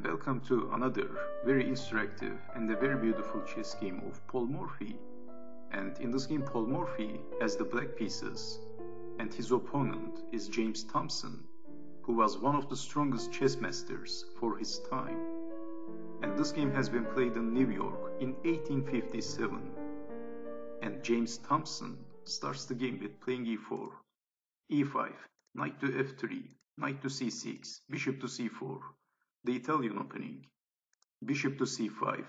and welcome to another very interactive and a very beautiful chess game of Paul Morphy. And in this game, Paul Morphy has the black pieces, and his opponent is James Thompson, who was one of the strongest chess masters for his time. And this game has been played in New York in 1857. And James Thompson starts the game with playing e4, e5, knight to f3, knight to c6, bishop to c4, the Italian opening, bishop to c5,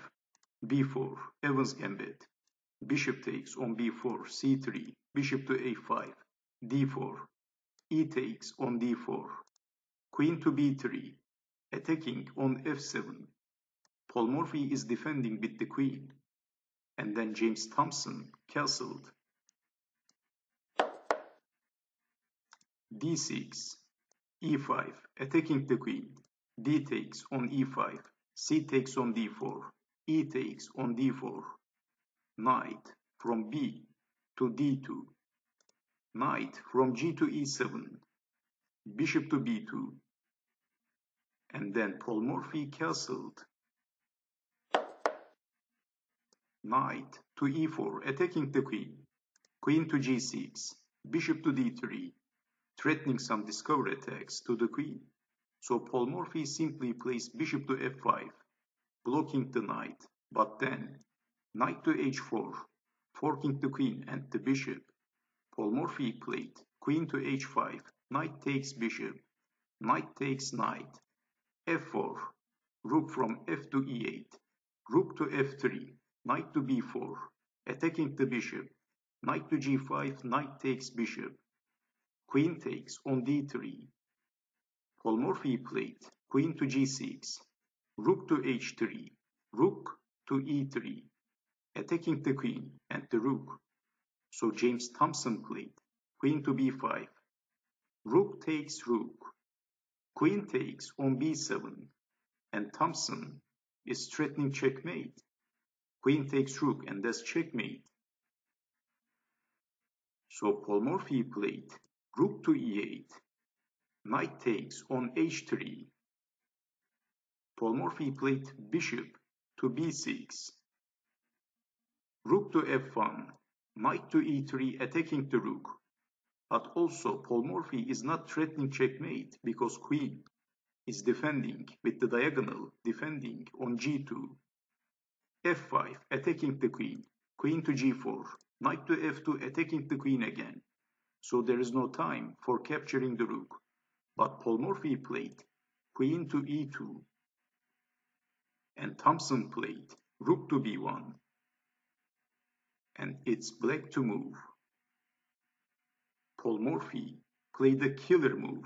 b4, Evans Gambit, bishop takes on b4, c3, bishop to a5, d4, e takes on d4, queen to b3, attacking on f7. Paul Morphy is defending with the queen, and then James Thompson castled. d6, e5, attacking the queen, d takes on e5, c takes on d4, e takes on d4, knight from b to d2, knight from g to e7, bishop to b2, and then Paul Morphy castled. Knight to e4, attacking the queen, queen to g6, bishop to d3, threatening some discovery attacks to the queen. So Paul Morphy simply plays bishop to f5, blocking the knight, but then knight to h4, forking the queen and the bishop. Paul Morphy played queen to h5, knight takes bishop, knight takes knight, f4, rook from f to e8, rook to f3, knight to b4, attacking the bishop, knight to g5, knight takes bishop, queen takes on d3. Paul Morphy played queen to g6, rook to h3, rook to e3, attacking the queen and the rook. So James Thompson played queen to b5, rook takes rook, queen takes on b7, and Thompson is threatening checkmate. Queen takes rook, and that's checkmate. So Paul Morphy played rook to e8, knight takes on h3. Paul Morphy played bishop to b6, rook to f1, knight to e3, attacking the rook. But also Paul Morphy is not threatening checkmate because queen is defending with the diagonal, defending on g2, f5, attacking the queen, queen to g4, knight to f2, attacking the queen again. So there is no time for capturing the rook. But Paul Morphy played queen to e2, and Thompson played rook to b1, and it's black to move. Paul Morphy played a killer move,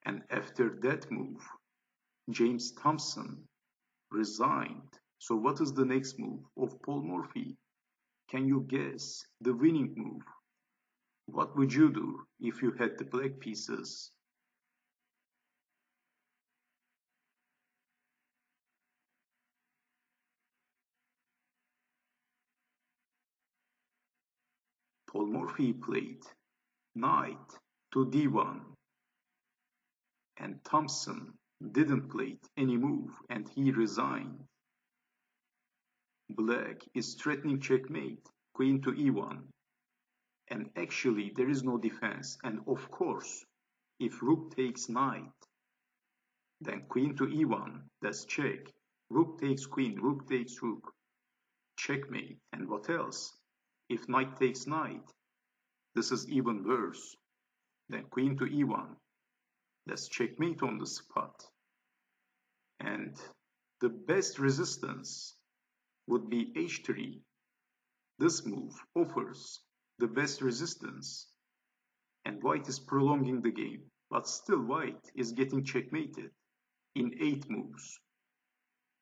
and after that move, James Thompson resigned. So what is the next move of Paul Morphy? Can you guess the winning move? What would you do if you had the black pieces? Paul Morphy played knight to d1, and Thompson didn't play any move and he resigned. Black is threatening checkmate, queen to e1, and actually there is no defense, and of course if rook takes knight, then queen to e1, that's check, rook takes queen, rook takes rook, checkmate. And what else? If knight takes knight, this is even worse, then queen to e1, that's checkmate on the spot. And the best resistance would be h3. This move offers the best resistance, and white is prolonging the game, but still white is getting checkmated in 8 moves.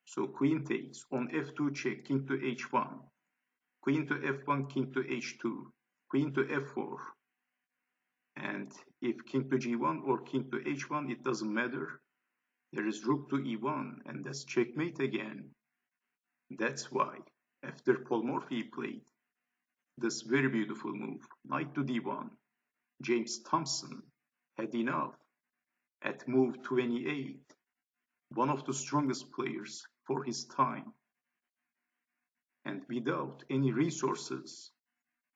So queen takes on f2, check, king to h1, queen to f1, king to h2, queen to f4, and if king to g1 or king to h1, it doesn't matter. There is rook to e1, and that's checkmate again. That's why after Paul Morphy played this very beautiful move, knight to d1, James Thompson had enough at move 28. one of the strongest players for his time, and without any resources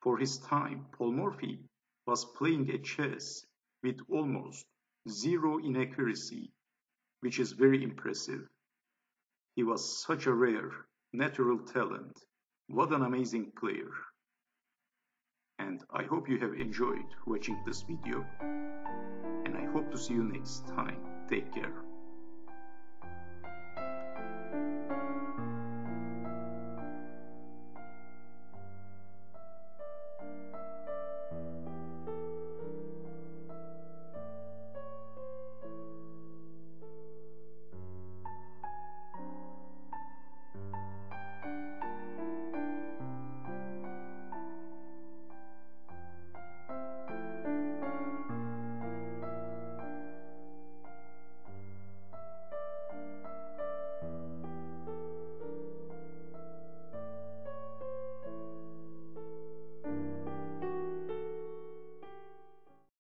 for his time, Paul Morphy was playing a chess with almost zero inaccuracy, which is very impressive. He was such a rare, natural talent. What an amazing player. And I hope you have enjoyed watching this video. And I hope to see you next time. Take care.